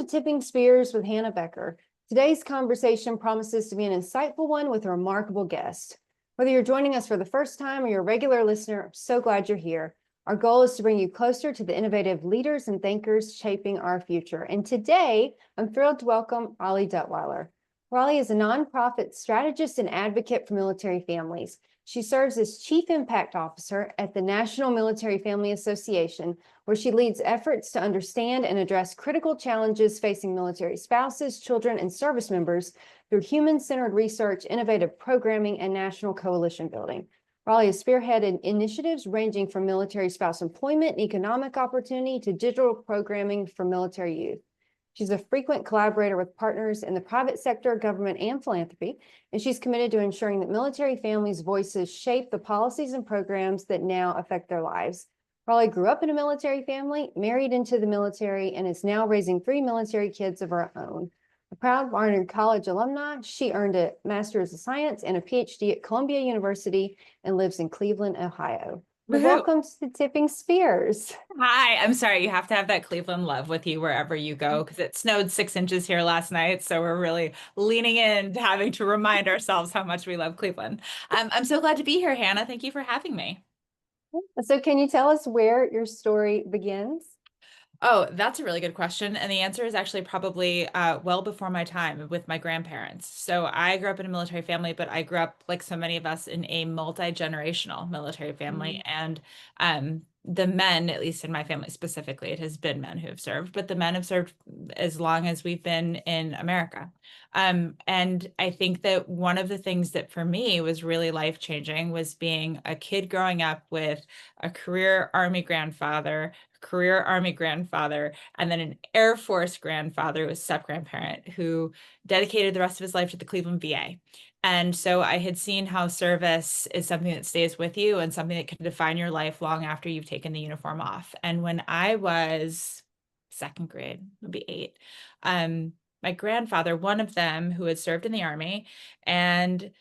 Tipping Spears with Hannah Becker. Today's conversation promises to be an insightful one with a remarkable guest. Whether you're joining us for the first time or you're a regular listener, I'm so glad you're here. Our goal is to bring you closer to the innovative leaders and thinkers shaping our future. And today, I'm thrilled to welcome Raleigh Duttweiler. Raleigh is a nonprofit strategist and advocate for military families. She serves as Chief Impact Officer at the National Military Family Association, where she leads efforts to understand and address critical challenges facing military spouses, children, and service members through human-centered research, innovative programming, and national coalition building. Raleigh has spearheaded initiatives ranging from military spouse employment and economic opportunity to digital programming for military youth. She's a frequent collaborator with partners in the private sector, government, and philanthropy, and she's committed to ensuring that military families' voices shape the policies and programs that now affect their lives. Raleigh grew up in a military family, married into the military, and is now raising 3 military kids of her own. A proud Barnard College alumni, she earned a Master's of Science and a PhD at Columbia University and lives in Cleveland, Ohio. Welcome to Tipping Spears. Hi, I'm sorry. You have to have that Cleveland love with you wherever you go because it snowed 6 inches here last night. So we're really leaning in to having to remind ourselves how much we love Cleveland. I'm so glad to be here, Hannah. Thank you for having me. So can you tell us where your story begins? Oh, that's a really good question. And the answer is actually probably well before my time with my grandparents. So I grew up in a military family, but I grew up, like so many of us, in a multi-generational military family. And the men, at least in my family specifically, it has been men who have served, but the men have served as long as we've been in America. And I think that one of the things that for me was really life-changing was being a kid growing up with a career Army grandfather, and then an Air Force grandfather who was step-grandparent who dedicated the rest of his life to the Cleveland VA. And so I had seen how service is something that stays with you and something that can define your life long after you've taken the uniform off. And when I was second grade, maybe 8, my grandfather, one of them who had served in the Army and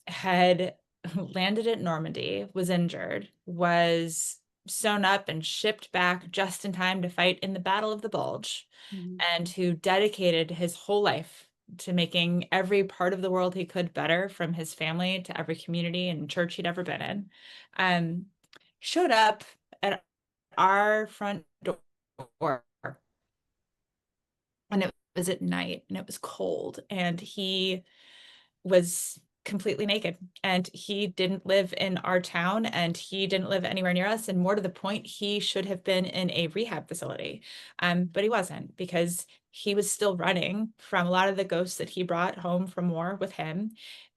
had landed at Normandy, was injured, was sewn up and shipped back just in time to fight in the Battle of the Bulge, and who dedicated his whole life to making every part of the world he could better, from his family to every community and church he'd ever been in, showed up at our front door. And it was at night and it was cold and he was completely naked, and he didn't live in our town and he didn't live anywhere near us. And more to the point, he should have been in a rehab facility. But he wasn't, because he was still running from a lot of the ghosts that he brought home from war with him.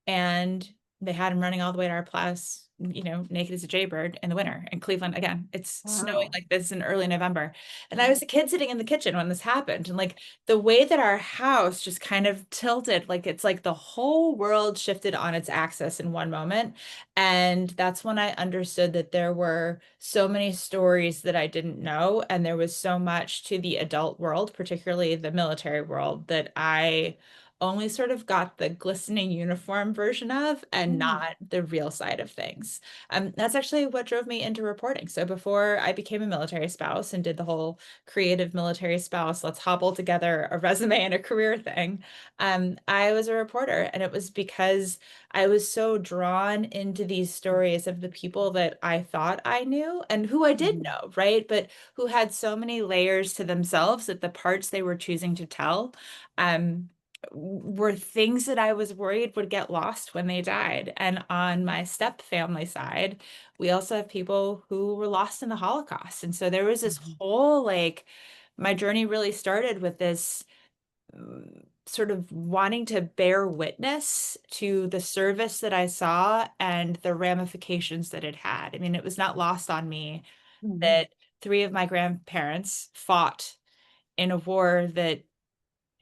And they had him running all the way to our place, naked as a jaybird in the winter in Cleveland. Again, it's snowing like this in early November. And I was a kid sitting in the kitchen when this happened. And like the way that our house just kind of tilted, like it's like the whole world shifted on its axis in one moment. And that's when I understood that there were so many stories that I didn't know. And there was so much to the adult world, particularly the military world, that I only sort of got the glistening uniform version of and not the real side of things. That's actually what drove me into reporting. So before I became a military spouse and did the whole creative military spouse, let's hobble together a resume and a career thing, I was a reporter. And it was because I was so drawn into these stories of the people that I thought I knew and who I did know, right? But who had so many layers to themselves that the parts they were choosing to tell, were things that I was worried would get lost when they died. And on my step family side, we also have people who were lost in the Holocaust. And so there was this whole, my journey really started with this sort of wanting to bear witness to the service that I saw and the ramifications that it had. I mean, it was not lost on me that 3 of my grandparents fought in a war that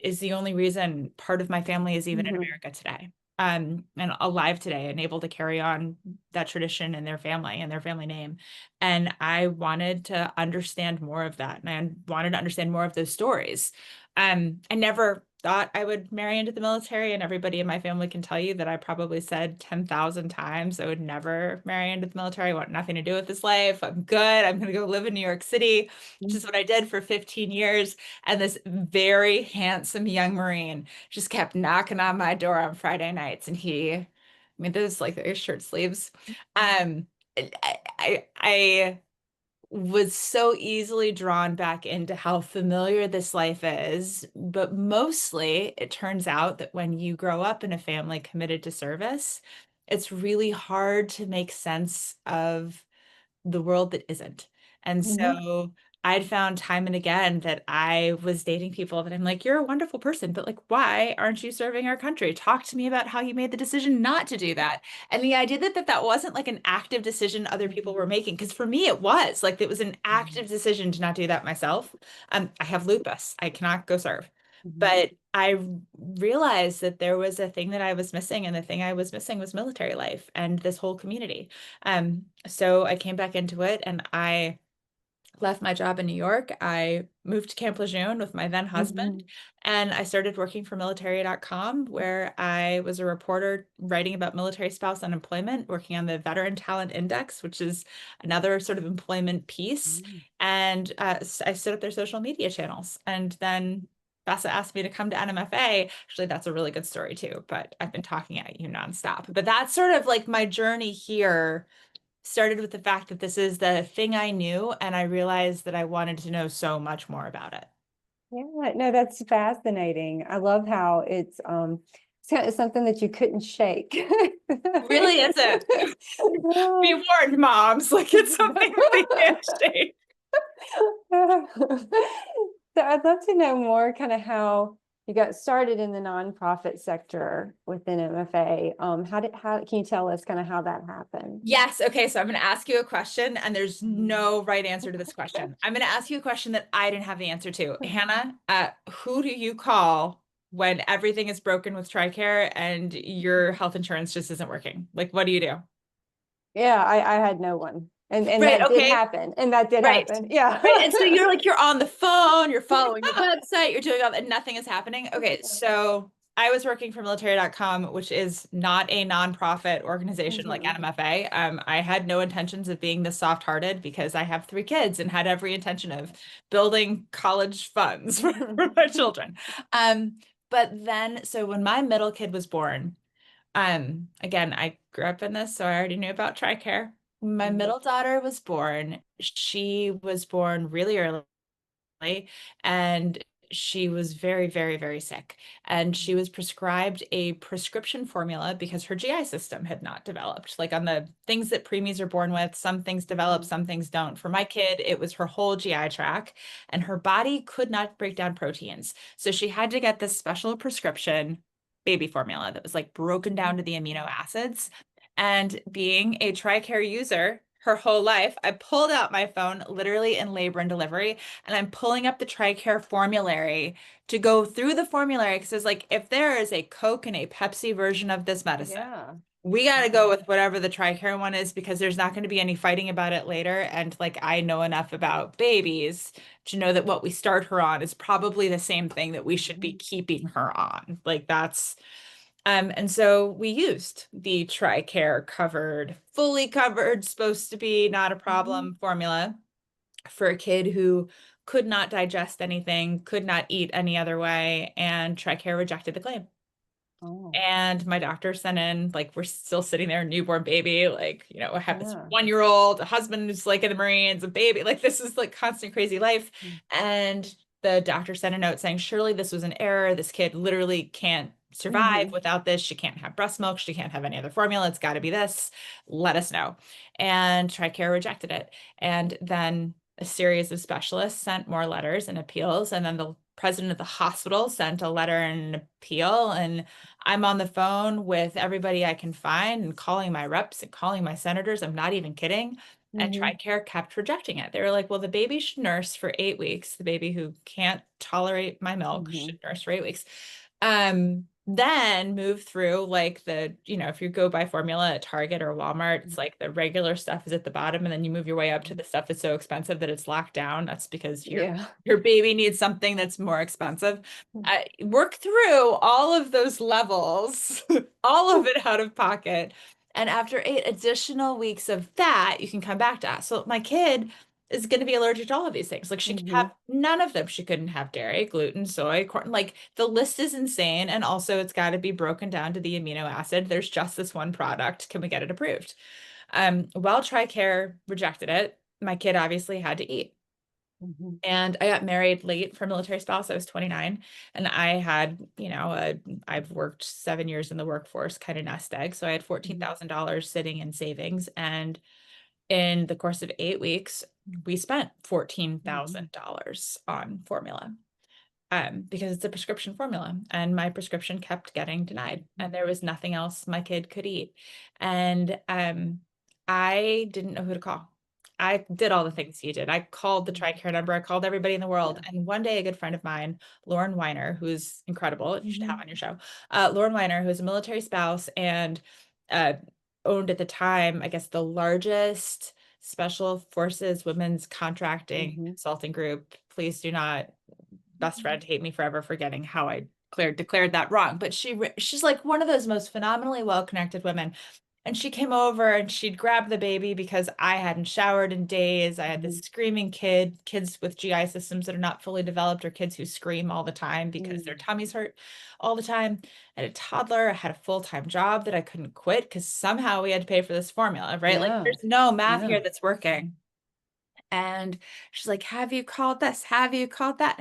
is the only reason part of my family is even in America today, and alive today and able to carry on that tradition in their family and their family name. And I wanted to understand more of that. And I wanted to understand more of those stories. I never thought I would marry into the military, and everybody in my family can tell you that I probably said 10,000 times I would never marry into the military. I want nothing to do with this life. I'm good. I'm going to go live in New York City, which is what I did for 15 years. And this very handsome young Marine just kept knocking on my door on Friday nights. And I mean, this is like their shirt sleeves. Um, I was so easily drawn back into how familiar this life is. But mostly, it turns out that when you grow up in a family committed to service, it's really hard to make sense of the world that isn't. And Mhm. so I'd found time and again that I was dating people that I'm like, you're a wonderful person, but like, why aren't you serving our country? Talk to me about how you made the decision not to do that. And the idea that wasn't like an active decision other people were making, because for me it was like it was an active decision to not do that myself. I have lupus. I cannot go serve. Mhm. But I realized that there was a thing that I was missing, and the thing I was missing was military life and this whole community. So I came back into it, and I left my job in New York. I moved to Camp Lejeune with my then husband, Mhm. and I started working for military.com, where I was a reporter writing about military spouse unemployment, working on the Veteran Talent Index, which is another sort of employment piece. Mhm. And I stood up their social media channels. And then Bessa asked me to come to NMFA. Actually, that's a really good story too, but I've been talking at you nonstop. But that's sort of like my journey here started with the fact that this is the thing I knew, and I realized that I wanted to know so much more about it. Yeah, no, that's fascinating. I love how it's something that you couldn't shake. Really isn't. Be warned, moms. Like it's something that they can't shake. So I'd love to know more kind of how you got started in the nonprofit sector within MFA. How can you tell us kind of how that happened? Yes. Okay. So I'm going to ask you a question, and there's Mhm. no right answer to this question. I'm going to ask you a question that I didn't have the answer to. Hannah, who do you call when everything is broken with TRICARE and your health insurance just isn't working? Like, what do you do? Yeah, I had no one. And Right. that did Okay. happen. And that did Right. happen. Yeah. Right. And so you're like, you're on the phone, you're following the website, you're doing all that, and nothing is happening. Okay. So I was working for military.com, which is not a nonprofit organization like Mhm. NMFA. I had no intentions of being this soft-hearted because I have 3 kids and had every intention of building college funds for my children. Um, but then, so when my middle kid was born, again, I grew up in this, so I already knew about TRICARE. My Mhm. middle daughter was born. She was born really early, and she was very, very, very sick. And she was prescribed a prescription formula because her GI system had not developed. Like on the things that preemies are born with, some things develop, Mhm. some things don't. For my kid, it was her whole GI tract, and her body could not break down proteins. So she had to get this special prescription baby formula that was like broken down to the amino acids. And being a TRICARE user her whole life, I pulled out my phone literally in labor and delivery, and I'm pulling up the TRICARE formulary to go through the formulary because it's like, if there is a Coke and a Pepsi version of this medicine, Yeah. we got to go with whatever the TRICARE one is because there's not going to be any fighting about it later. And like, I know enough about babies to know that what we start her on is probably the same thing that we should be Mhm. keeping her on. Like, and so we used the TRICARE covered, fully covered, supposed to be not a Mhm. problem formula for a kid who could not digest anything, could not eat any other way, and TRICARE rejected the claim. Oh, And my doctor sent in, like, we're still sitting there, newborn baby, like, I have this yeah. 1 year old, a husband who's like in the Marines, a baby, like, this is like constant crazy life. And the doctor sent a note saying, surely this was an error. This kid literally can't survive Mm-hmm. without this. She can't have breast milk. She can't have any other formula. It's got to be this. Let us know. And TRICARE rejected it. And then a series of specialists sent more letters and appeals. And then the president of the hospital sent a letter and an appeal. And I'm on the phone with everybody I can find and calling my reps and calling my senators. I'm not even kidding. And Mm-hmm. TRICARE kept rejecting it. They were like, well, the baby should nurse for 8 weeks. The baby who can't tolerate my milk Mm-hmm. should nurse for 8 weeks. then move through like the, if you go buy formula at Target or Walmart, it's like the regular stuff is at the bottom, and then you move your way up to the stuff that's so expensive that it's locked down. That's because Yeah. your baby needs something that's more expensive. Work through all of those levels, all of it out of pocket. And after 8 additional weeks of that, you can come back to us. So my kid is going to be allergic to all of these things. Like she can have none of them. She couldn't have dairy, gluten, soy, corn. Like the list is insane. And also it's got to be broken down to the amino acid. There's just this one product. Can we get it approved? Well, TRICARE rejected it. My kid obviously had to eat. And I got married late for military spouse. I was 29, and I had, I've worked 7 years in the workforce, kind of nest egg. So I had $14,000 sitting in savings. And in the course of 8 weeks, we spent $14,000 on formula. Because it's a prescription formula, and my prescription kept getting denied, and there was nothing else my kid could eat. And I didn't know who to call. I did all the things you did. I called the TRICARE number. I called everybody in the world. And one day, a good friend of mine, Lauren Weiner, who's incredible, you should have on your show, Lauren Weiner, who's a military spouse and owned at the time, I guess, the largest special forces women's contracting consulting group. Please do not, best friend, hate me forever for getting how I declared that wrong. But she's like one of those most phenomenally well-connected women. And she came over and she'd grabbed the baby because I hadn't showered in days. I had this screaming kids with GI systems that are not fully developed, or kids who scream all the time because their tummies hurt all the time. I had a toddler. I had a full-time job that I couldn't quit because somehow we had to pay for this formula, right? Like there's no math here that's working. And she's like, have you called this? Have you called that?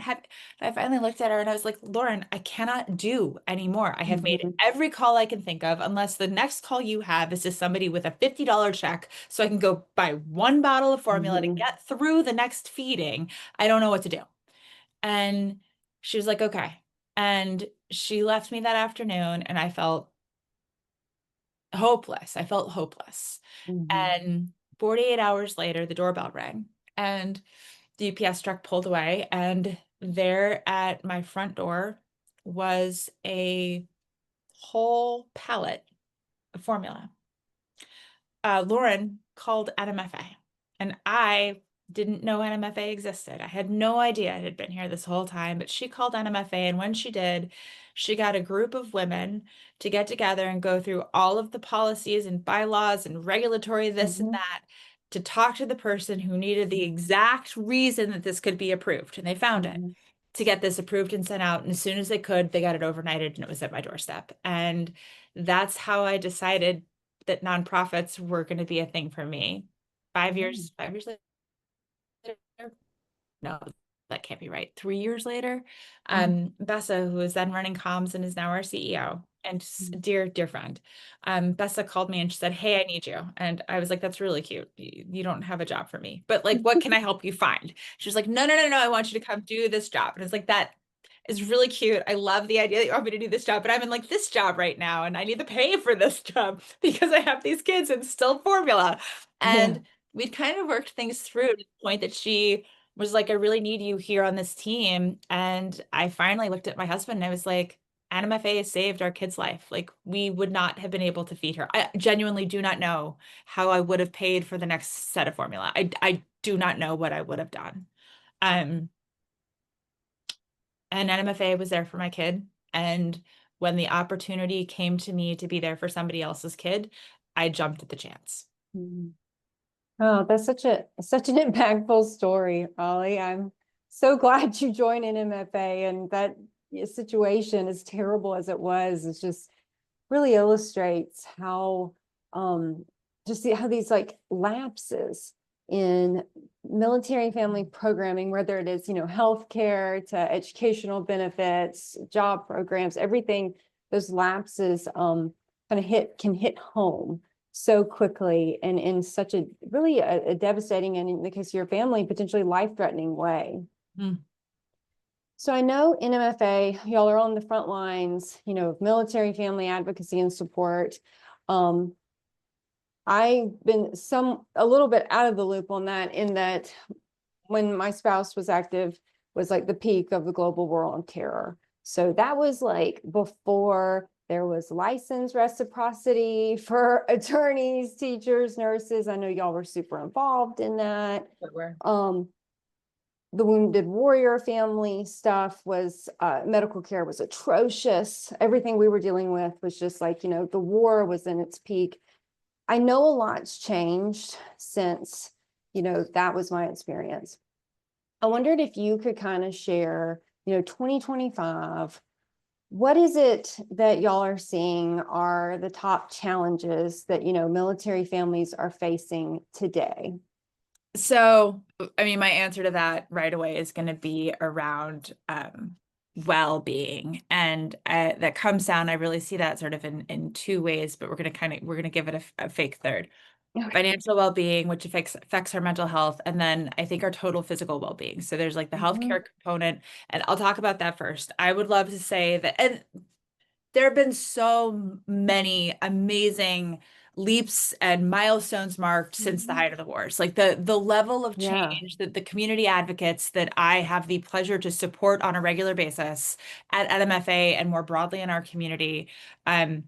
I finally looked at her and I was like, Lauren, I cannot do anymore. I have made every call I can think of, unless the next call you have is to somebody with a $50 check so I can go buy one bottle of formula to get through the next feeding. I don't know what to do. And she was like, okay. And she left me that afternoon, and I felt hopeless. And 48 hours later, the doorbell rang, and the UPS truck pulled away, and there at my front door was a whole pallet of formula. Lauren called NMFA, and I didn't know NMFA existed. I had no idea it had been here this whole time, but she called NMFA, and when she did, she got a group of women to get together and go through all of the policies and bylaws and regulatory this and that, to talk to the person who needed the exact reason that this could be approved. And they found it to get this approved and sent out. And as soon as they could, they got it overnighted, and it was at my doorstep. And that's how I decided that nonprofits were going to be a thing for me. 5 years later. No, that can't be right. 3 years later, Bessa, who was then running comms and is now our CEO, and dear friend, Bessa called me and she said, hey, I need you. And I was like, that's really cute. You don't have a job for me, but like, what can I help you find? She was like, no, I want you to come do this job. And it's like, that is really cute. I love the idea that you want me to do this job, but I'm in like this job right now, and I need to pay for this job because I have these kids and still formula. And we'd kind of worked things through to the point that she was like, I really need you here on this team. And I finally looked at my husband and I was like, NMFA has saved our kid's life. Like, we would not have been able to feed her. I genuinely do not know how I would have paid for the next set of formula. I do not know what I would have done. And NMFA was there for my kid. And when the opportunity came to me to be there for somebody else's kid, I jumped at the chance. Oh, that's such an impactful story, Raleigh. I'm so glad you joined NMFA, and that situation, as terrible as it was, it just really illustrates how how these like lapses in military family programming, whether it is, healthcare to educational benefits, job programs, everything, those lapses kind of can hit home so quickly, and in such a really a devastating, and in the case of your family, potentially life-threatening way. So I know NMFA, y'all are on the front lines, of military family advocacy and support. I've been a little bit out of the loop on that, in that when my spouse was active was like the peak of the global war on terror. So that was like before there was license reciprocity for attorneys, teachers, nurses. I know y'all were super involved in that. But we're The Wounded Warrior family stuff was, medical care was atrocious. Everything we were dealing with was just like, the war was in its peak. I know a lot's changed since, that was my experience. I wondered if you could kind of share, 2025, what is it that y'all are seeing are the top challenges that, military families are facing today? So, I mean, my answer to that right away is going to be around well-being, and that comes down. I really see that sort of in two ways, but we're gonna give it a fake third. Okay. Financial well-being, which affects our mental health, and then I think our total physical well-being. So there's like the Mhm. healthcare component, and I'll talk about that first. I would love to say that, and there have been so many amazing leaps and milestones marked since the Mhm. height of the wars. Like the level of Yeah. change that the community advocates that I have the pleasure to support on a regular basis at LMFA and more broadly in our community, um,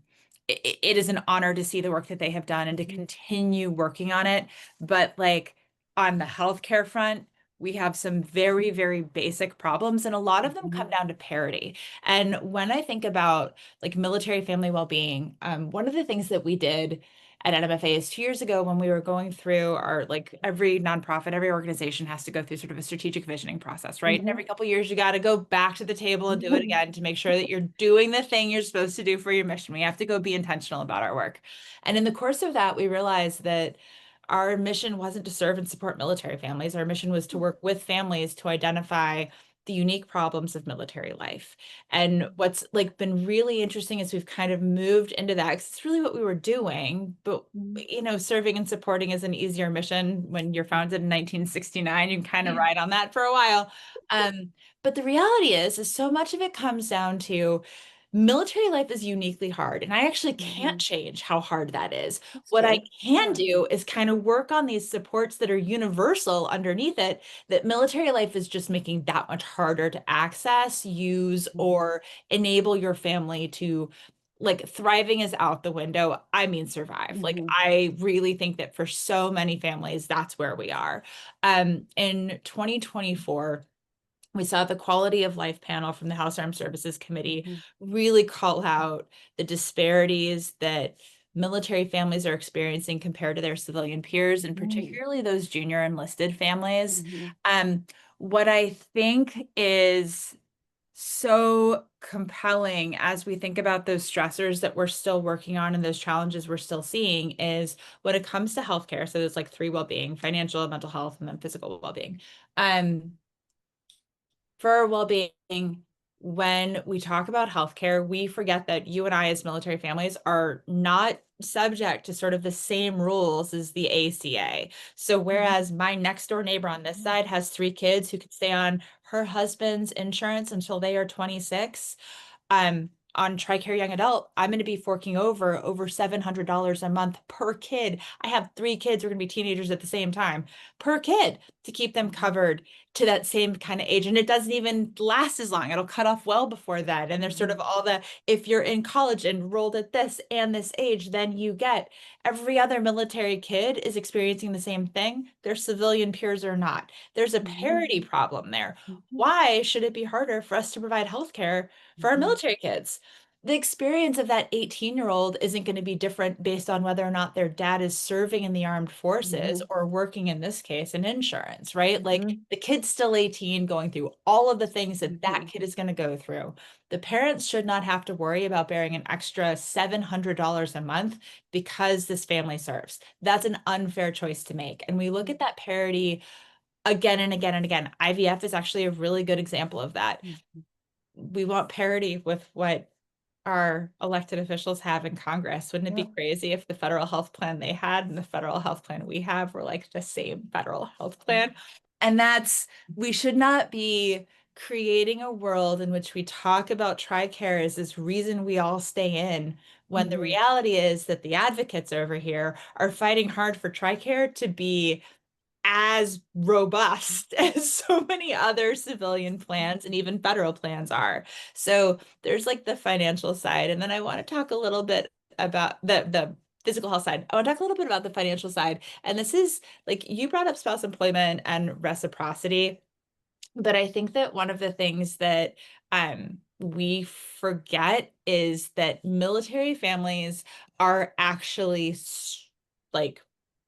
it is an honor to see the work that they have done and to Mhm. continue working on it. But like on the healthcare front, we have some very, very basic problems, and a lot of them come Mhm. down to parity. And when I think about like military family well-being, one of the things that we did at NMFA is 2 years ago when we were going through our, like, every nonprofit, every organization has to go through sort of a strategic visioning process, right? And Mhm. every couple of years you got to go back to the table and do it again to make sure that you're doing the thing you're supposed to do for your mission. We have to go be intentional about our work. And in the course of that, we realized that our mission wasn't to serve and support military families. Our mission was to work with families to identify the unique problems of military life. And what's like been really interesting is we've kind of moved into that, 'cause it's really what we were doing. But Mhm. serving and supporting is an easier mission. When you're founded in 1969, you can kind of ride on that for a while. But the reality is so much of it comes down to military life is uniquely hard, and I actually can't Mhm. change how hard that is. That's What I good. can Yeah. do is kind of work on these supports that are universal underneath it, that military life is just making that much harder to access, use, Mhm. or enable your family to, like, thriving is out the window. I mean, survive. Like, Mhm. I really think that for so many families, that's where we are. In 2024, we saw the quality of life panel from the House Armed Services Committee Mhm. really call out the disparities that military families are experiencing compared to their civilian peers, and Mhm. particularly those junior enlisted families. Mhm. Um, what I think is so compelling as we think about those stressors that we're still working on and those challenges we're still seeing is when it comes to healthcare. So there's like three well-being: financial, mental health, and then physical well-being. Um, for our well-being, when we talk about healthcare, we forget that you and I, as military families, are not subject to sort of the same rules as the ACA. So whereas my next door neighbor on this side has three kids who could stay on her husband's insurance until they are 26, on TRICARE Young Adult, I'm going to be forking over $700 a month per kid. I have three kids who are going to be teenagers at the same time, per kid, to keep them Mhm. covered to that same kind of age. And it doesn't even last as long. It'll cut off well before that. And there's sort of Mhm. all the, if you're in college enrolled at this and this age, then you get. Every other military kid is experiencing the same thing. Their civilian peers are not. There's a Mhm. parity problem there. Mhm. Why should it be harder for us to provide healthcare for our Mhm. military kids? The experience of that 18-year-old isn't going to be different based on whether or not their dad is serving in the armed forces Mhm. or working, in this case, in insurance, right? Like, Mhm. the kid's still 18, going through all of the things that that Mhm. kid is going to go through. The parents should not have to worry about bearing an extra $700 a month because this family serves. That's an unfair choice to make. And we look at that parity again and again and again. IVF is actually a really good example of that. Mhm. We want parity with what our elected officials have in Congress. Wouldn't it be Yeah. crazy if the federal health plan they had and the federal health plan we have were like the same federal health Yeah. plan? And we should not be creating a world in which we talk about TRICARE as this reason we all stay in, when the Mhm. reality is that the advocates over here are fighting hard for TRICARE to be as robust as so many other civilian plans and even federal plans are. So there's like the financial side. And then I want to talk a little bit about the physical health side. I want to talk a little bit about the financial side. And this is like you brought up spouse employment and reciprocity. But I think that one of the things that we forget is that military families are actually like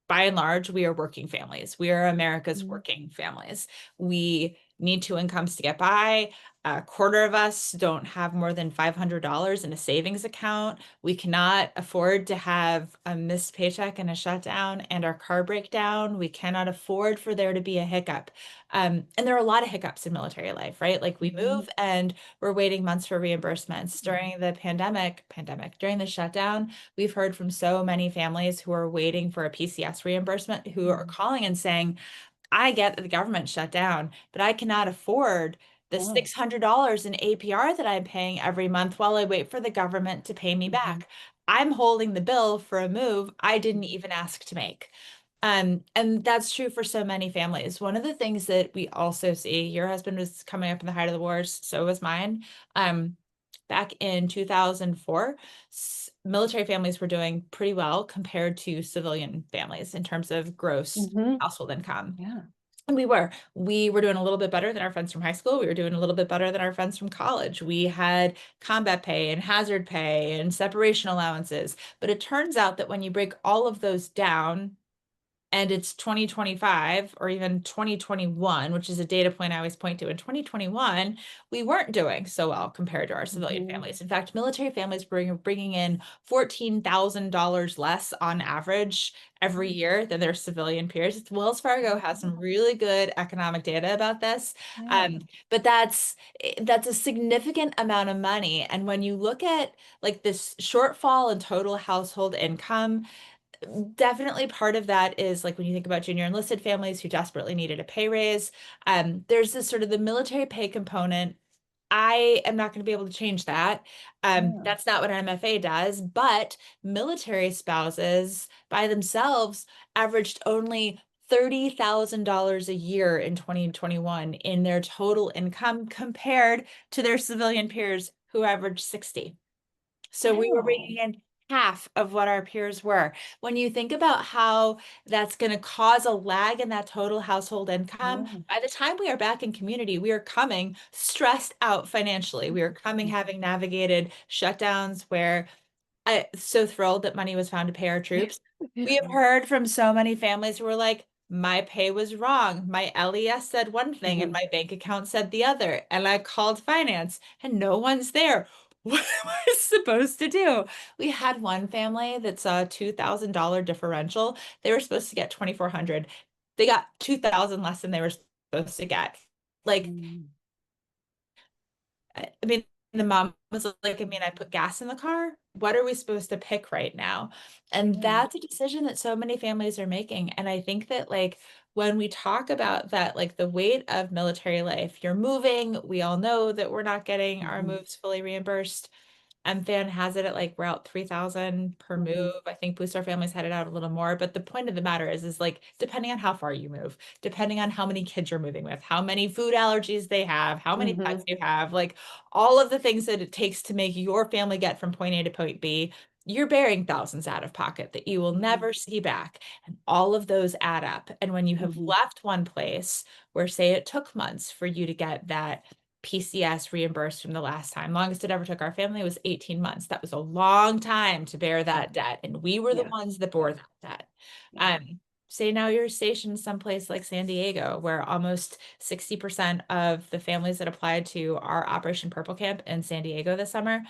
by and large, we are working families. We are America's working families. We need two incomes to get by. A quarter of us don't have more than $500 in a savings account. We cannot afford to have a missed paycheck and a shutdown and our car break down. We cannot afford for there to be a hiccup. And there are a lot of hiccups in military life, right? Like we move and we're waiting months for reimbursements. During the during the shutdown, we've heard from so many families who are waiting for a PCS reimbursement who are calling and saying, I get that the government shut down, but I cannot afford the $600 in APR that I'm paying every month while I wait for the government to pay me back. I'm holding the bill for a move I didn't even ask to make. And that's true for so many families. One of the things that we also see, your husband was coming up in the height of the wars, so was mine. Back in 2004, military families were doing pretty well compared to civilian families in terms of gross household income. Yeah. And we were doing a little bit better than our friends from high school. We were doing a little bit better than our friends from college. We had combat pay and hazard pay and separation allowances. But it turns out that when you break all of those down, and it's 2025 or even 2021, which is a data point I always point to. In 2021, we weren't doing so well compared to our civilian families. In fact, military families were bringing in $14,000 less on average every year than their civilian peers. Wells Fargo has some really good economic data about this. But that's a significant amount of money. And when you look at like this shortfall in total household income, definitely part of that is like when you think about junior enlisted families who desperately needed a pay raise, there's this sort of the military pay component. I am not going to be able to change that. That's not what an MFA does, but military spouses by themselves averaged only $30,000 a year in 2021 in their total income compared to their civilian peers who averaged 60. So we were bringing in half of what our peers were. When you think about how that's going to cause a lag in that total household income, by the time we are back in community, we are coming stressed out financially. We are coming having navigated shutdowns where I'm so thrilled that money was found to pay our troops. We have heard from so many families who were like, my pay was wrong. My LES said one thing and my bank account said the other. And I called finance and no one's there. What am I supposed to do? We had one family that saw a $2,000 differential. They were supposed to get 2,400. They got 2,000 less than they were supposed to get. Like, I mean, the mom was like, I mean, I put gas in the car. What are we supposed to pick right now? And that's a decision that so many families are making. And I think that like when we talk about that, like the weight of military life, you're moving, we all know that we're not getting our moves fully reimbursed. MFAN has it at like we're out 3,000 per move. I think Booster Families had it out a little more. But the point of the matter is like depending on how far you move, depending on how many kids you're moving with, how many food allergies they have, how many pets you have, like all of the things that it takes to make your family get from point A to point B, you're bearing thousands out of pocket that you will never see back. And all of those add up. And when you have left one place where, say, it took months for you to get that PCS reimbursed from the last time. Longest it ever took our family was 18 months. That was a long time to bear that debt. And we were the ones that bore that debt. Say now you're stationed someplace like San Diego, where almost 60% of the families that applied to our Operation Purple Camp in San Diego this summer,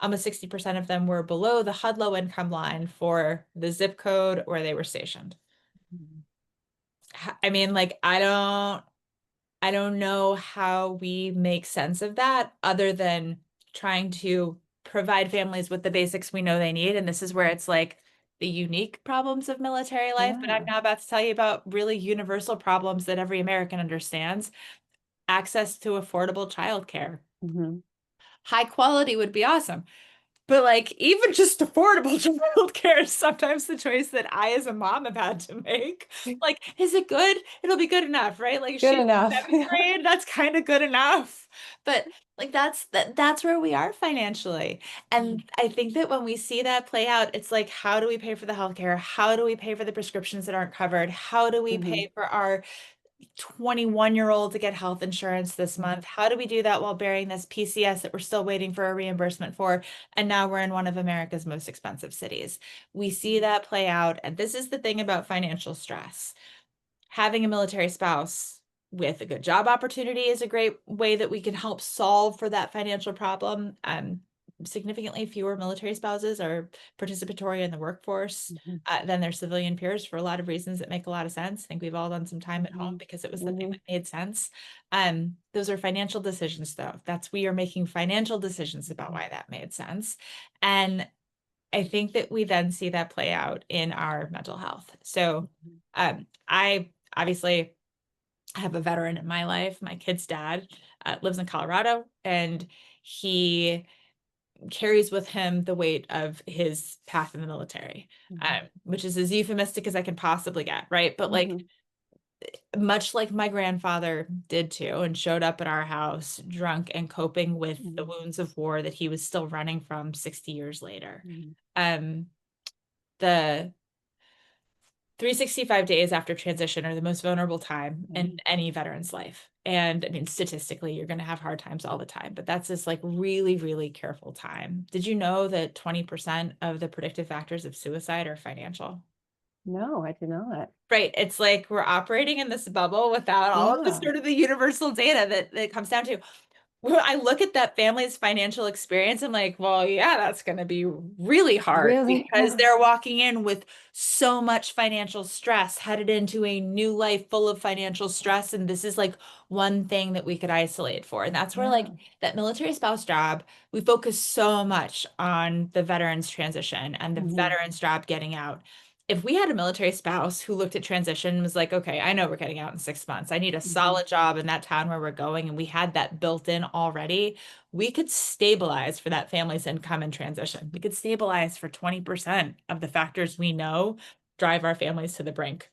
almost 60% of them were below the HUD low income line for the zip code where they were stationed. I mean, like, I don't know how we make sense of that other than trying to provide families with the basics we know they need. And this is where it's like the unique problems of military life. But I'm now about to tell you about really universal problems that every American understands. Access to affordable childcare. High quality would be awesome, But like even just affordable childcare is sometimes the choice that I as a mom have had to make. Like, is it good? It'll be good enough, right? Like Good she's in enough. seventh grade, that's kind of good enough. But like that's where we are financially. And I think that when we see that play out, it's like, how do we pay for the healthcare? How do we pay for the prescriptions that aren't covered? How do we Mhm. pay for our 21-year-old to get health insurance this month? How do we do that while bearing this PCS that we're still waiting for a reimbursement for? And now we're in one of America's most expensive cities. We see that play out. And this is the thing about financial stress. Having a military spouse with a good job opportunity is a great way that we can help solve for that financial problem. Significantly fewer military spouses are participatory in the workforce Mhm. than their civilian peers for a lot of reasons that make a lot of sense. I think we've all done some time at home Mhm. because it was the thing Mhm. that made sense. Those are financial decisions, though. We are making financial decisions about why that made sense. And I think that we then see that play out in our mental health. So I obviously have a veteran in my life. My kid's dad lives in Colorado, and he carries with him the weight of his path in the military, Mhm. which is as euphemistic as I can possibly get, right? But like, Mhm. much like my grandfather did too, and showed up at our house drunk and coping with the Mhm. wounds of war that he was still running from 60 years later. Mhm. Um, the 365 days after transition are the most vulnerable time in Mhm. any veteran's life. And I mean, statistically, you're going to have hard times all the time, but that's this like really, really careful time. Did you know that 20% of the predictive factors of suicide are financial? No, I did not. Right. It's like we're operating in this bubble without all of the Yeah. sort of the universal data that comes down to. When I look at that family's financial experience, I'm like, well, yeah, that's going to be really hard Really? because they're walking in with so much financial stress, headed into a new life full of financial stress. And this is like one thing that we could isolate for. And that's where, like, Yeah. that military spouse job, we focus so much on the veterans transition and the Mhm. veterans job getting out. If we had a military spouse who looked at transition and was like, okay, I know we're getting out in 6 months. I need a Mhm. solid job in that town where we're going. And we had that built in already. We could stabilize for that family's income and transition. We could stabilize for 20% of the factors we know drive our families to the brink.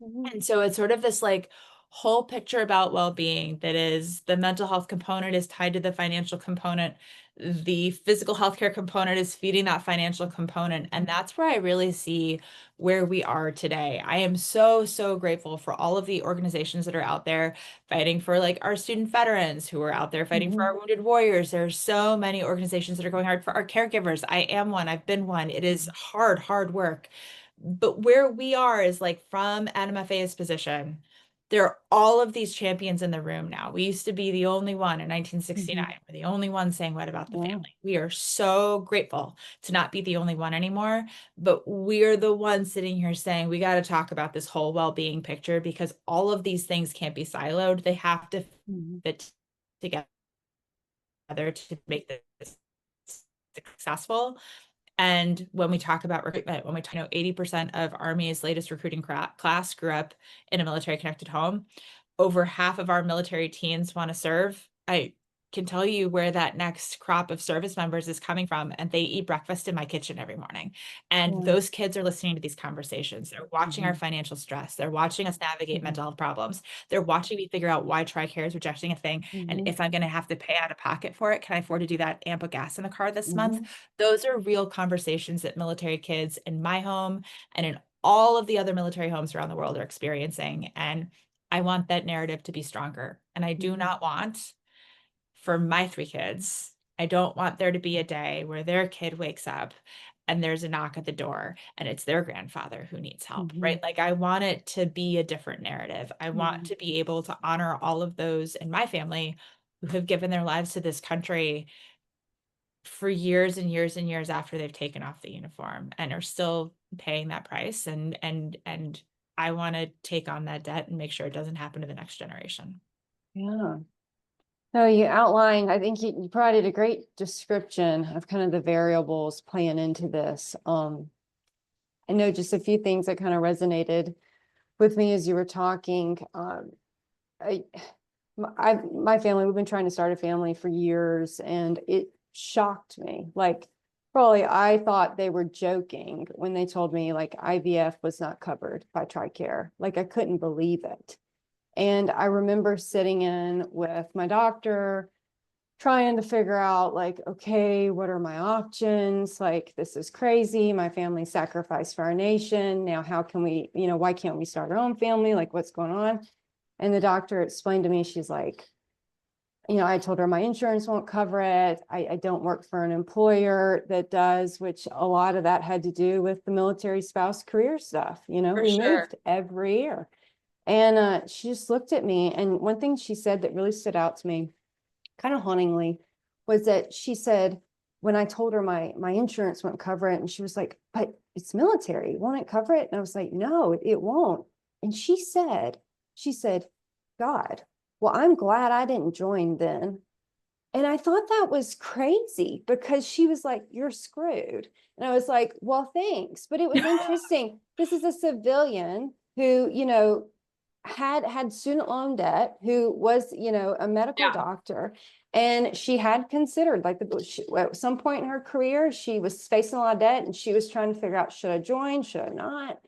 Mhm. And so it's sort of this like whole picture about well-being that is the mental health component is tied to the financial component. The physical healthcare component is feeding that financial component. And that's where I really see where we are today. I am so, so grateful for all of the organizations that are out there fighting for like our student veterans who are out there fighting for Mhm. our wounded warriors. There are so many organizations that are going hard for our caregivers. I am one, I've been one. It is hard, hard work. But where we are is like from NMFA's position, there are all of these champions in the room now. We used to be the only one in 1969. Mhm. We're the only one saying what about the Yeah. family. We are so grateful to not be the only one anymore, but we're the ones sitting here saying we got to talk about this whole well-being picture because all of these things can't be siloed. They have to Mhm. fit together to make this successful. And when we talk about recruitment, when we talk, 80% of Army's latest recruiting class grew up in a military connected home. Over half of our military teens want to serve. I can tell you where that next crop of service members is coming from, and they eat breakfast in my kitchen every morning. And Yeah. those kids are listening to these conversations. They're watching our Mhm. financial stress. They're watching us navigate Mhm. mental health problems. They're watching me figure out why TRICARE is rejecting a thing. And Mhm. if I'm going to have to pay out of pocket for it, can I afford to do that? Amp of gas in the car this month? Mhm. Those are real conversations that military kids in my home and in all of the other military homes around the world are experiencing. And I want that narrative to be stronger. And I do Mhm. not want for my three kids, I don't want there to be a day where their kid wakes up and there's a knock at the door and it's their grandfather who needs help, right? Mhm. Like I want it to be a different narrative. I want Mhm. to be able to honor all of those in my family who have given their lives to this country for years and years and years after they've taken off the uniform and are still paying that price. And I want to take on that debt and make sure it doesn't happen to the next generation. Yeah. No, you outlined, I think you provided a great description of kind of the variables playing into this. I know just a few things that kind of resonated with me as you were talking. I, my family, we've been trying to start a family for years, and it shocked me. Like Probably, I thought they were joking when they told me like IVF was not covered by TRICARE. Like I couldn't believe it. And I remember sitting in with my doctor, trying to figure out like, okay, what are my options? Like, this is crazy. My family sacrificed for our nation. Now, how can we, why can't we start our own family? Like, what's going on? And the doctor explained to me, she's like, I told her my insurance won't cover it. I don't work for an employer that does, which a lot of that had to do with the military spouse career stuff. For We sure. moved every year. And she just looked at me. And one thing she said that really stood out to me, kind of hauntingly, was that she said, when I told her my insurance won't cover it, and she was like, but it's military, won't it cover it? And I was like, no, it won't. And she said, God, well, I'm glad I didn't join then. And I thought that was crazy because she was like, you're screwed. And I was like, well, thanks. But it was interesting. This is a civilian who, had student loan debt, who was, a medical Yeah. doctor. And she had considered, like, at some point in her career, she was facing a lot of debt and she was trying to figure out, should I join? Should I not?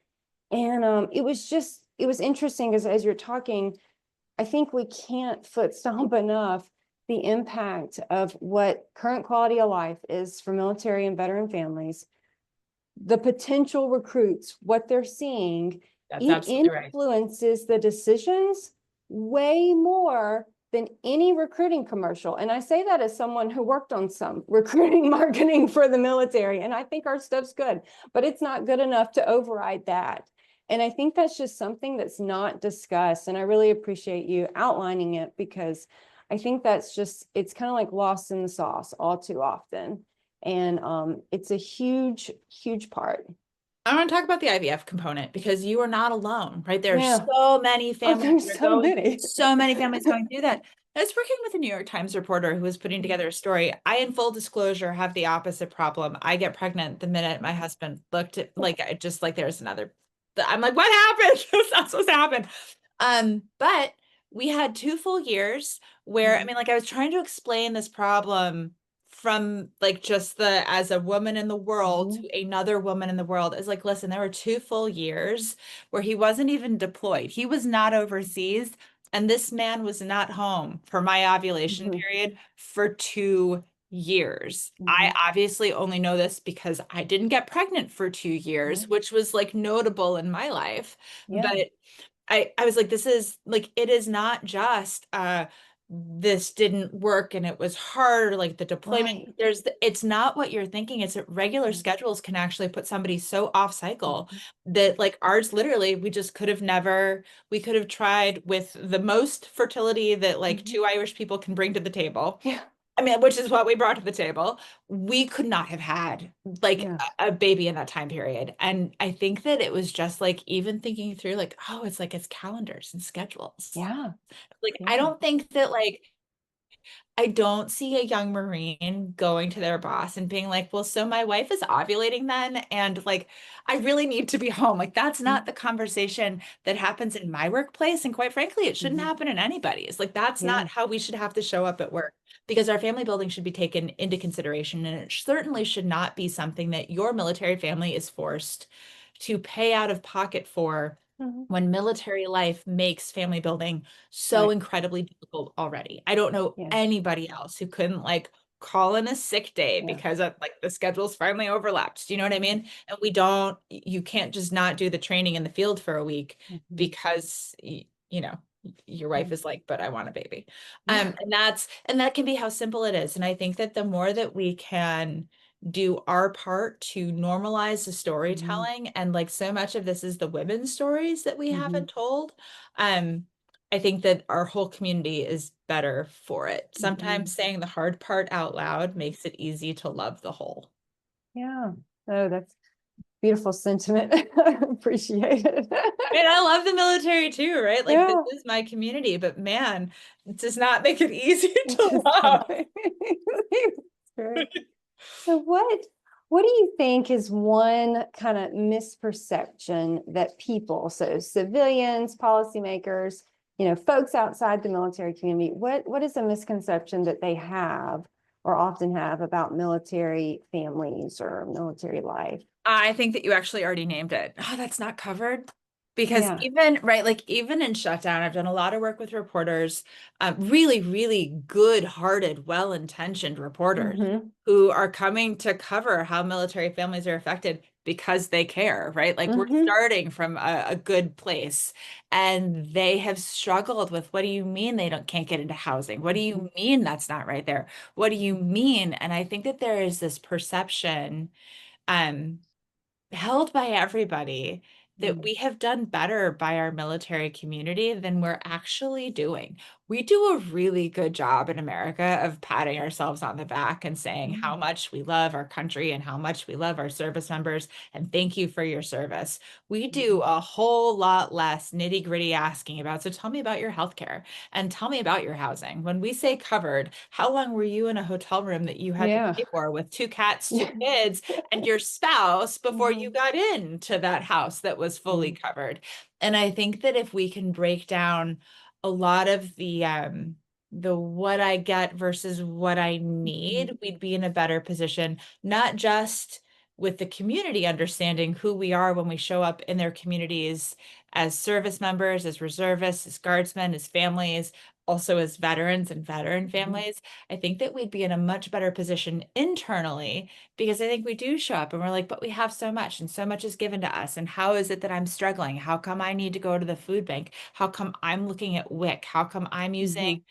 And it was interesting because as you're talking, I think we can't foot stomp enough the impact of what current quality of life is for military and veteran families, the potential recruits, what they're seeing. That's It absolutely right. influences the decisions way more than any recruiting commercial. And I say that as someone who worked on some recruiting marketing for the military, and I think our stuff's good, but it's not good enough to override that. And I think that's just something that's not discussed. And I really appreciate you outlining it, because I think that's just, it's kind of like lost in the sauce all too often. And it's a huge, huge part. I want to talk about the IVF component because you are not alone, right? There are Yeah. so many families There's so many. so many families going through that. I was working with a New York Times reporter who was putting together a story. I, in full disclosure, have the opposite problem. I get pregnant the minute my husband looked at, like, I just like, there's another, I'm like, what happened? It's not supposed to happen. But we had 2 full years where, I mean, like, I was trying to explain this problem from like just the as a woman in the world to another woman in the world, is like, listen, there were 2 full years where he wasn't even deployed. He was not overseas. And this man was not home for my ovulation period for 2 years. I obviously only know this because I didn't get pregnant for 2 years, which was like notable in my life. Yeah. But I was like, this is like, it is not just this didn't work and it was hard, like the deployment. Right. It's not what you're thinking. It's that regular schedules can actually put somebody so off cycle that, like, ours literally, we just could have never, we could have tried with the most fertility that like 2 Irish people can bring to the table. Yeah. I mean, which is what we brought to the table. We could not have had like Yeah. a baby in that time period. And I think that it was just like, even thinking through like, oh, it's like, it's calendars and schedules. Yeah. Like, I Yeah. don't think that, like, I don't see a young Marine going to their boss and being like, well, so my wife is ovulating then, and like, I really need to be home. Like, that's not the conversation that happens in my workplace. And quite frankly, it shouldn't happen in anybody's. Like, that's Yeah. not how we should have to show up at work, because our family building should be taken into consideration. And it certainly should not be something that your military family is forced to pay out of pocket for, when military life makes family building so Right. incredibly difficult already. I don't know Yeah. anybody else who couldn't like call in a sick day Yeah. because of like the schedules finally overlapped. Do you know what I mean? And we don't, you can't just not do the training in the field for a week because you know, your wife is like, but I want a baby. Yeah. And that can be how simple it is. And I think that the more that we can do our part to normalize the storytelling, and like, so much of this is the women's stories that we haven't told. I think that our whole community is better for it. Sometimes saying the hard part out loud makes it easy to love the whole. Yeah. Oh, that's beautiful sentiment. I appreciate it. And I love the military too, right? Like, Yeah. this is my community, but man, it does not make it easy It to just love. It's great. So what do you think is one kind of misperception that people, so civilians, policymakers, folks outside the military community, what is a misconception that they have or often have about military families or military life? I think that you actually already named it. Oh, that's not covered. Because Yeah. even, right, like even in shutdown, I've done a lot of work with reporters, really, really good-hearted, well-intentioned reporters Mm-hmm. who are coming to cover how military families are affected because they care, right? Like we're Mm-hmm. starting from a good place, and they have struggled with, what do you mean they can't get into housing? What do you mean that's not right there? What do you mean? And I think that there is this perception, um, held by everybody, that Mm-hmm. we have done better by our military community than we're actually doing. We do a really good job in America of patting ourselves on the back and saying how much we love our country and how much we love our service members and thank you for your service. We do a whole lot less nitty-gritty asking about, so tell me about your healthcare and tell me about your housing. When we say covered, how long were you in a hotel room that you had to Yeah. pay for with two cats, two kids, and your spouse before you Mhm. got into that house that was fully Mhm. covered? And I think that if we can break down a lot of the what I get versus what I Mhm. need, we'd be in a better position, not just with the community understanding who we are when we show up in their communities as service members, as reservists, as guardsmen, as families, also as veterans and veteran Mhm. families. I think that we'd be in a much better position internally, because I think we do show up and we're like, but we have so much and so much is given to us. And how is it that I'm struggling? How come I need to go to the food bank? How come I'm looking at WIC? How come I'm using Mhm.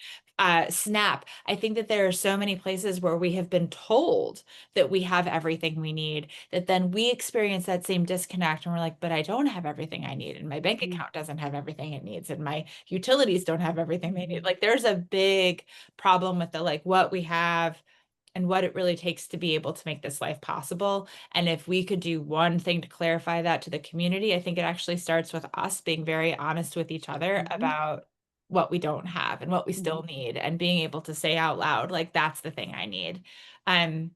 SNAP? I think that there are so many places where we have been told that we have everything we need, that then we experience that same disconnect and we're like, but I don't have everything I need, and my bank Mhm. account doesn't have everything it needs, and my utilities don't have everything they need. Mhm. Like there's a big problem with the like what we have and what it really takes to be able to make this life possible. And if we could do one thing to clarify that to the community, I think it actually starts with us being very honest with each other Mhm. about what we don't have and what we still Mhm. need, and being able to say out loud, like, that's the thing I need. Um,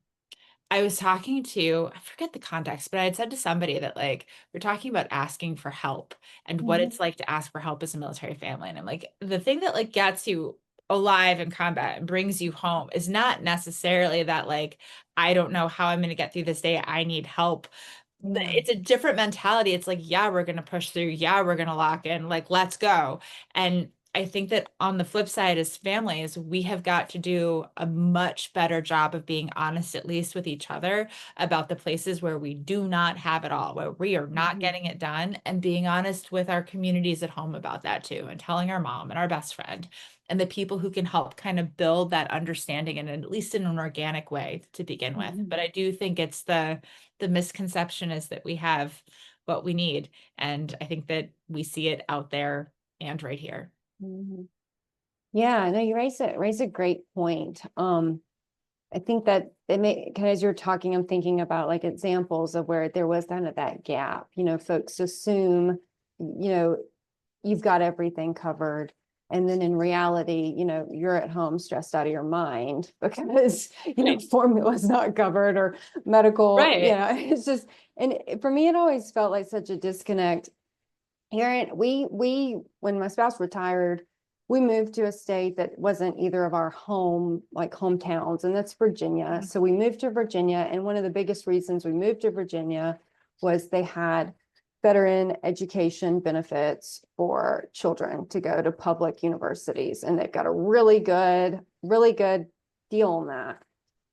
I was talking to, I forget the context, but I had said to somebody that like we're talking about asking for help and what Mhm. it's like to ask for help as a military family. And I'm like, the thing that like gets you alive in combat and brings you home is not necessarily that like, I don't know how I'm going to get through this day, I need help. Yeah. It's a different mentality. It's like, yeah, we're going to push through. Yeah, we're going to lock in. Like, let's go. And I think that on the flip side, as families, we have got to do a much better job of being honest, at least with each other, about the places where we do not have it all, where we are not Mhm. getting it done, and being honest with our communities at home about that too, and telling our mom and our best friend and the people who can help kind of build that understanding, and at least in an organic way to begin with. Mhm. But I do think it's the misconception is that we have what we need. And I think that we see it out there and right here. Mhm. Yeah, no, you raise a great point. I think that it may kind of, as you're talking, I'm thinking about like examples of where there was kind of that gap. Folks assume, you've got everything covered. And then in reality, you're at home stressed out of your mind because, Right. formula's not covered or medical, Right. it's just, and for me, it always felt like such a disconnect. Here, when my spouse retired, we moved to a state that wasn't either of our hometowns, and that's Virginia. So we moved to Virginia, and one of the biggest reasons we moved to Virginia was they had veteran education benefits for children to go to public universities, and they've got a really good deal on that.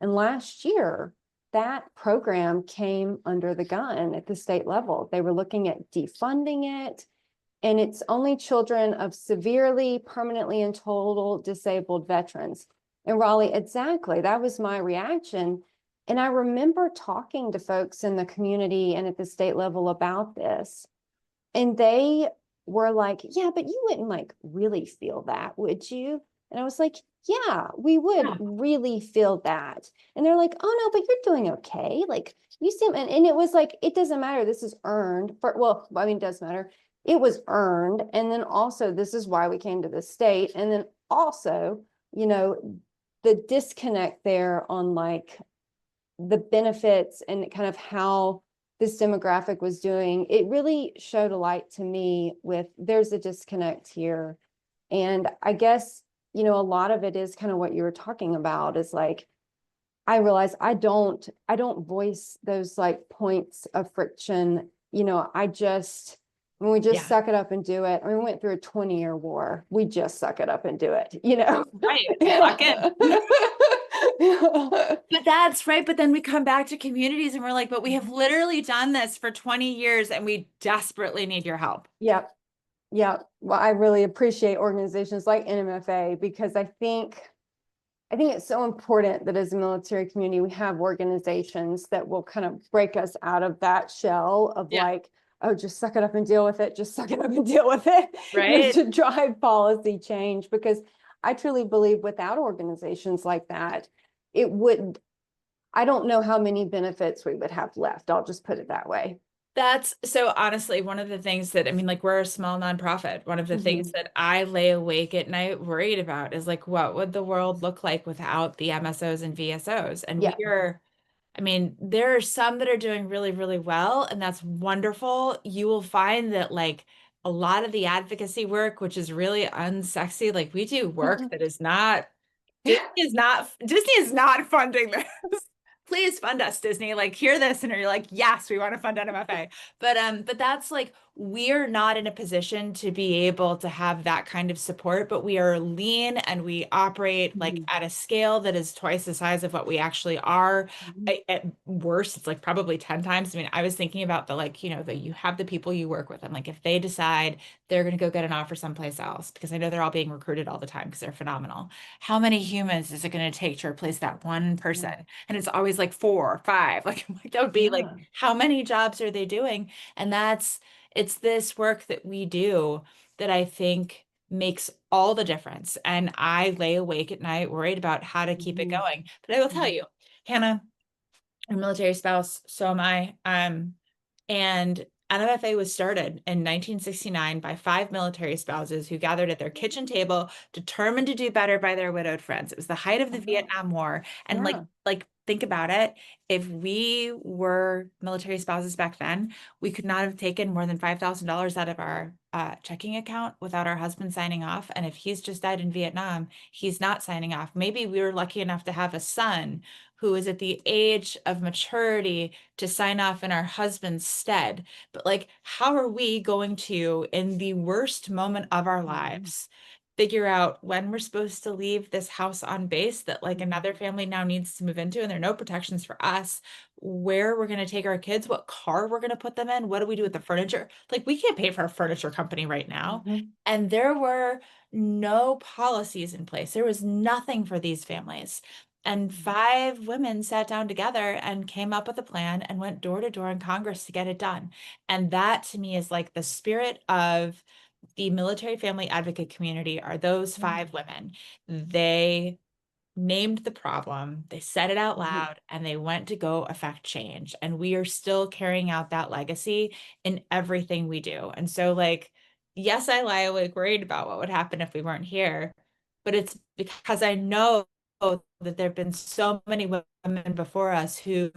And last year, that program came under the gun at the state level. They were looking at defunding it, and it's only children of severely, permanently, and total disabled veterans. And Raleigh, exactly, that was my reaction. And I remember talking to folks in the community and at the state level about this, and they were like, yeah, but you wouldn't like really feel that, would you? And I was like, yeah, we would Yeah. really feel that. And they're like, oh no, but you're doing okay. Like you seem, and it was like, it doesn't matter. This is earned for, well, I mean, it does matter. It was earned. And then also, this is why we came to the state. And then also, you know, the disconnect there on like the benefits and kind of how this demographic was doing, it really showed a light to me with there's a disconnect here. And I guess, a lot of it is kind of what you were talking about is like, I realize I don't voice those like points of friction. When we just Yeah. suck it up and do it. I mean, we went through a 20-year war. We just suck it up and do it, Right. Lock in. But that's right. But then we come back to communities and we're like, but we have literally done this for 20 years and we desperately need your help. Yep. Yeah. Well, I really appreciate organizations like NMFA because I think it's so important that as a military community, we have organizations that will kind of break us out of that shell of Yeah. like, oh, just suck it up and deal with it. Just suck it up and deal with it, Right. to drive policy change. Because I truly believe without organizations like that, I don't know how many benefits we would have left. I'll just put it that way. That's so honestly, one of the things that, I mean, like we're a small nonprofit. One of the things that I lay awake at night worried about is like, what would the world look like without the MSOs and VSOs? And Yeah. I mean, there are some that are doing really, really well, and that's wonderful. You will find that like a lot of the advocacy work, which is really unsexy, like we do work that is not, Disney is not funding this. Please fund us, Disney. Like, hear this, and you're like, yes, we want to fund NMFA. But that's like we're not in a position to be able to have that kind of support, but we are lean and we operate like at a scale that is twice the size of what we actually are. At worst, it's like probably 10 times. I mean, I was thinking about the like, that you have the people you work with, and like if they decide they're going to go get an offer someplace else, because I know they're all being recruited all the time because they're phenomenal. How many humans is it going to take to replace that one person? And it's always like 4 or 5. Like that would be like, how many jobs are they doing? And it's this work that we do that I think makes all the difference. And I lay awake at night worried about how to keep it going. But I will tell you, Hannah, a military spouse, so am I. And NMFA was started in 1969 by 5 military spouses who gathered at their kitchen table, determined to do better by their widowed friends. It was the height of the Vietnam War. And like think about it. If we were military spouses back then, we could not have taken more than $5,000 out of our checking account without our husband signing off. And if he's just died in Vietnam, he's not signing off. Maybe we were lucky enough to have a son who is at the age of maturity to sign off in our husband's stead. But like, how are we going to, in the worst moment of our lives, figure out when we're supposed to leave this house on base that like another family now needs to move into, and there are no protections for us, where we're going to take our kids, what car we're going to put them in, what do we do with the furniture? Like we can't pay for a furniture company right now. And there were no policies in place. There was nothing for these families. And 5 women sat down together and came up with a plan and went door to door in Congress to get it done. And that to me is like the spirit of the military family advocate community are those 5 women. They named the problem, they said it out loud, and they went to go affect change. And we are still carrying out that legacy in everything we do. And so like, yes, I lie awake worried about what would happen if we weren't here, but it's because I know that there have been so many women before us who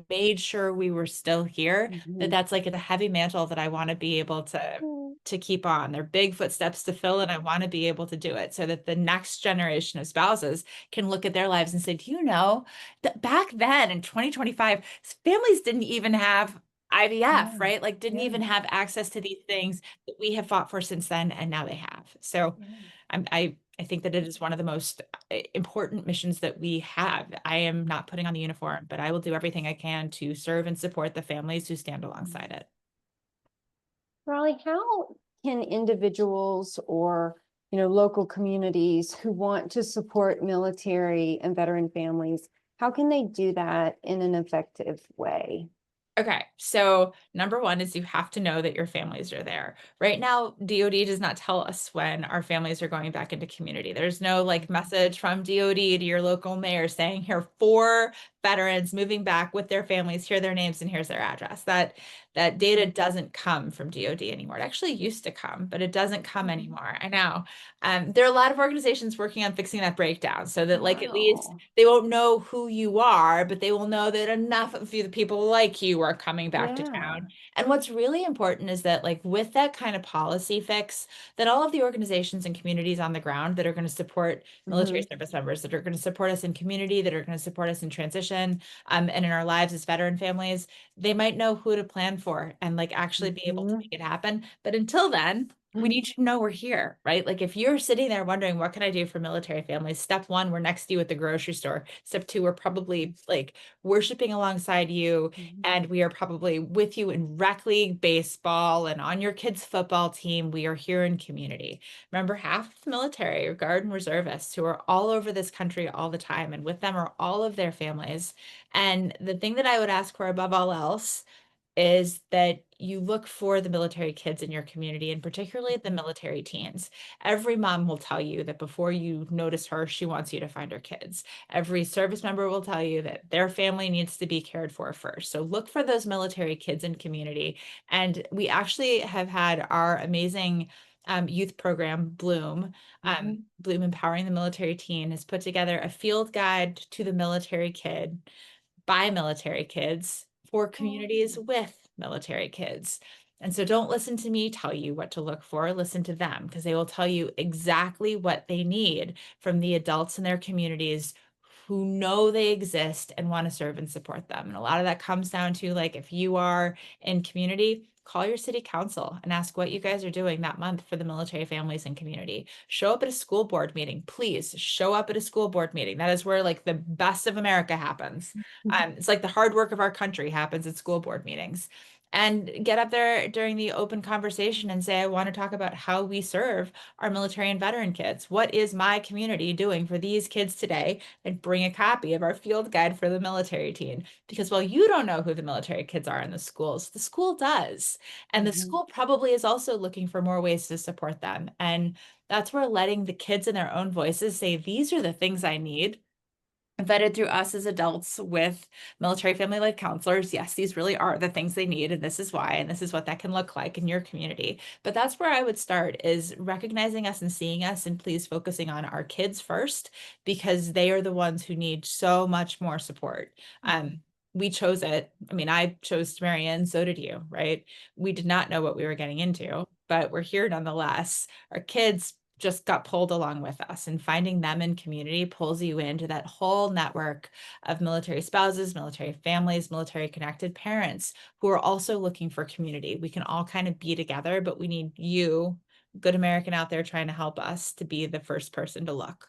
made sure we were still here, that's like a heavy mantle that I want to be able to keep on. They're big footsteps to fill, and I want to be able to do it so that the next generation of spouses can look at their lives and say, do you know that back then in 2025, families didn't even have IVF, right? Like didn't even have access to these things that we have fought for since then, and now they have. So I think that it is one of the most important missions that we have. I am not putting on the uniform, but I will do everything I can to serve and support the families who stand alongside it. Raleigh, how can individuals or local communities who want to support military and veteran families, how can they do that in an effective way? Okay, so number 1 is you have to know that your families are there. Right now, DoD does not tell us when our families are going back into community. There's no like message from DoD to your local mayor saying here 4 veterans moving back with their families. Here are their names and here's their address. That data doesn't come from DoD anymore. It actually used to come, but it doesn't come anymore. I know. There are a lot of organizations working on fixing that breakdown so that like at least Wow. they won't know who you are, but they will know that enough of you, the people like you, are coming back to Yeah. town. And what's really important is that like with that kind of policy fix, that all of the organizations and communities on the ground that are going to support military Mhm. service members, that are going to support us in community, that are going to support us in transition, and in our lives as veteran families, they might know who to plan for and like actually be able to Mhm. make it happen. But until then, we need you to know we're here, right? Like if you're sitting there wondering, what can I do for military families? Step one, we're next to you at the grocery store. Step two, we're probably like worshiping alongside you. Mhm. And we are probably with you in rec league baseball and on your kids' football team. We are here in community. Remember, half of the military are Guard and reservists who are all over this country all the time. And with them are all of their families. And the thing that I would ask for above all else is that you look for the military kids in your community and particularly the military teens. Every mom will tell you that before you notice her, she wants you to find her kids. Every service member will tell you that their family needs to be cared for first. So look for those military kids in community. And we actually have had our amazing youth program, Bloom. Mhm. Bloom Empowering the Military Teen has put together a field guide to the military kid by military kids for communities Oh. with military kids. And so don't listen to me tell you what to look for. Listen to them because they will tell you exactly what they need from the adults in their communities who know they exist and want to serve and support them. And a lot of that comes down to like if you are in community, call your city council and ask what you guys are doing that month for the military families and community. Show up at a school board meeting. Please show up at a school board meeting. That is where like the best of America happens. It's like the hard work of our country happens at school board meetings. And get up there during the open conversation and say, I want to talk about how we serve our military and veteran kids. What is my community doing for these kids today? And bring a copy of our field guide for the military teen. Because while you don't know who the military kids are in the schools, the school does. And the Mhm. school probably is also looking for more ways to support them. And that's where letting the kids in their own voices say, these are the things I need vetted through us as adults with military family life counselors. Yes, these really are the things they need, and this is why, and this is what that can look like in your community. But that's where I would start is recognizing us and seeing us, and please focusing on our kids first, because they are the ones who need so much more support. We chose it. I mean, I chose to marry in, so did you, right? We did not know what we were getting into, but we're here nonetheless. Our kids just got pulled along with us, and finding them in community pulls you into that whole network of military spouses, military families, military connected parents who are also looking for community. We can all kind of be together, but we need you, good American out there trying to help us, to be the first person to look.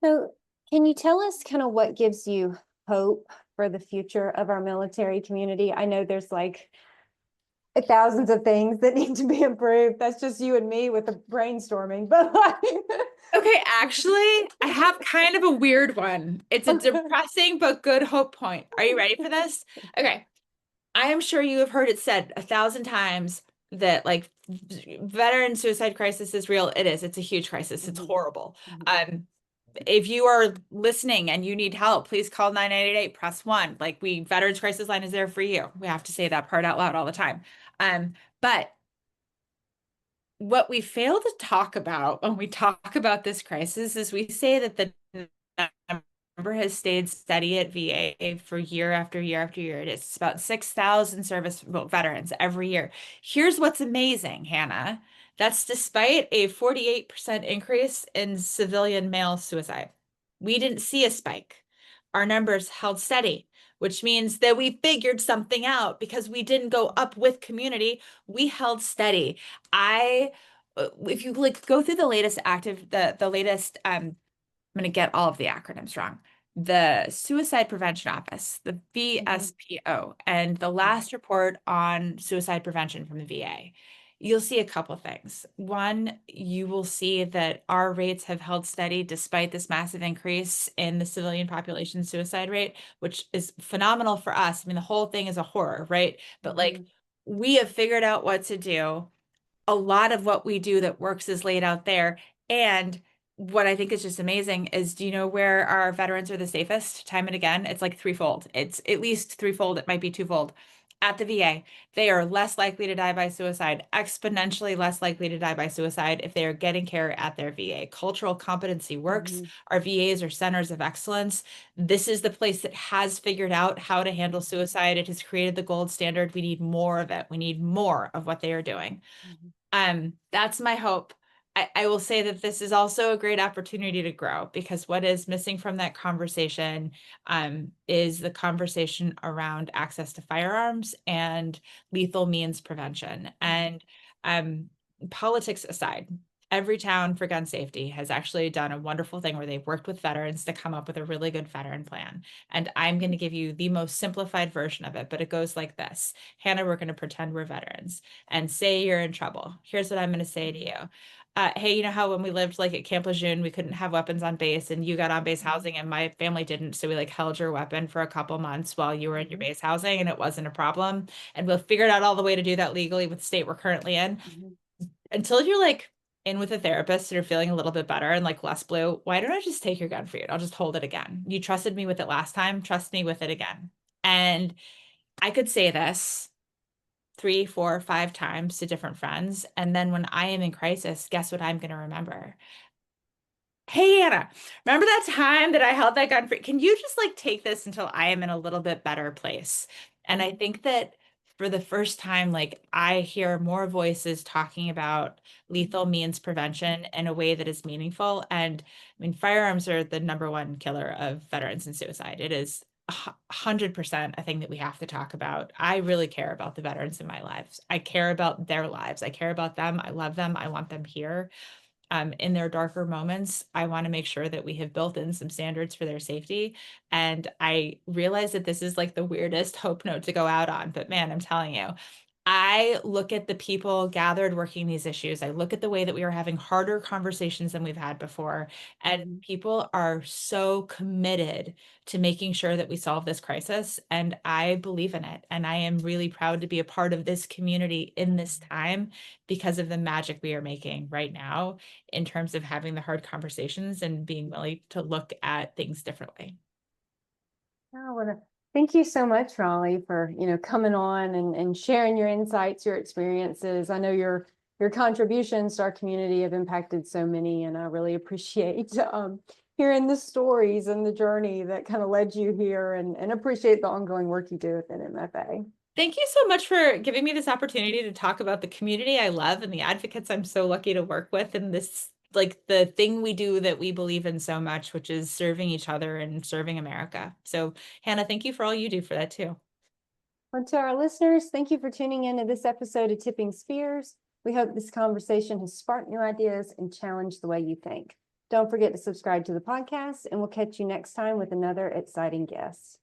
So, can you tell us kind of what gives you hope for the future of our military community? I know there's like thousands of things that need to be improved. That's just you and me with the brainstorming, but like Okay, actually, I have kind of a weird one. It's a depressing but good hope point. Are you ready for this? Okay. I am sure you have heard it said 1,000 times that like veteran suicide crisis is real. It is. It's a huge crisis. It's Mhm. horrible. Mhm. Um, if you are listening and you need help, please call 988, press one. Like Veterans Crisis Line is there for you. We have to say that part out loud all the time. But what we fail to talk about when we talk about this crisis is we say that the number has stayed steady at VA for year after year after year. It's about 6,000 veterans every year. Here's what's amazing, Hannah. That's despite a 48% increase in civilian male suicide. We didn't see a spike. Our numbers held steady, which means that we figured something out because we didn't go up with community. We held steady. If you like go through the latest the latest, I'm going to get all of the acronyms wrong. The Suicide Prevention Office, the Mhm. VSPO, and the last report on suicide prevention from the VA, you'll see a couple things. One, you will see that our rates have held steady despite this massive increase in the civilian population suicide rate, which is phenomenal for us. I mean, the whole thing is a horror, right? But like, Mhm. we have figured out what to do. A lot of what we do that works is laid out there. And what I think is just amazing is, do you know where our veterans are the safest time and again? It's like threefold. It's at least threefold. It might be twofold. At the VA, they are less likely to die by suicide, exponentially less likely to die by suicide if they are getting care at their VA. Cultural competency works. Mhm. Our VAs are centers of excellence. This is the place that has figured out how to handle suicide. It has created the gold standard. We need more of it. We need more of what they are doing. Mhm. That's my hope. I will say that this is also a great opportunity to grow, because what is missing from that conversation is the conversation around access to firearms and lethal means prevention. And um, politics aside, every town for gun safety has actually done a wonderful thing where they've worked with veterans to come up with a really good veteran plan. And I'm going to give you the most simplified version of it, but it goes like this. Hannah, we're going to pretend we're veterans and say you're in trouble. Here's what I'm going to say to you. Hey, you know how when we lived like at Camp Lejeune, we couldn't have weapons on base and you got on base housing and my family didn't. So we like held your weapon for a couple months while you were in your base housing and it wasn't a problem. And we'll figure out all the way to do that legally with the state we're currently in. Mhm. Until you're like in with a therapist and you're feeling a little bit better and like less blue, why don't I just take your gun for you? I'll just hold it again. You trusted me with it last time. Trust me with it again. And I could say this 3, 4, 5 times to different friends. And then when I am in crisis, guess what I'm going to remember? Hey, Anna, remember that time that I held that gun for you? Can you just like take this until I am in a little bit better place? And I think that for the first time, like I hear more voices talking about lethal means prevention in a way that is meaningful. And I mean, firearms are the #1 killer of veterans and suicide. It is 100% a thing that we have to talk about. I really care about the veterans in my lives. I care about their lives. I care about them. I love them. I want them here. In their darker moments, I want to make sure that we have built in some standards for their safety. And I realize that this is like the weirdest hope note to go out on, but man, I'm telling you, I look at the people gathered working these issues. I look at the way that we are having harder conversations than we've had before. And Mhm. people are so committed to making sure that we solve this crisis. And I believe in it. And I am really proud to be a part of this community in this time because of the magic we are making right now in terms of having the hard conversations and being willing to look at things differently. I want to thank you so much, Raleigh, for coming on and sharing your insights, your experiences. I know your contributions to our community have impacted so many, and I really appreciate hearing the stories and the journey that kind of led you here, and appreciate the ongoing work you do within MFA. Thank you so much for giving me this opportunity to talk about the community I love and the advocates I'm so lucky to work with, and this like the thing we do that we believe in so much, which is serving each other and serving America. So, Hannah, thank you for all you do for that too. And to our listeners, thank you for tuning in to this episode of Tipping Spears. We hope this conversation has sparked new ideas and challenged the way you think. Don't forget to subscribe to the podcast, and we'll catch you next time with another exciting guest.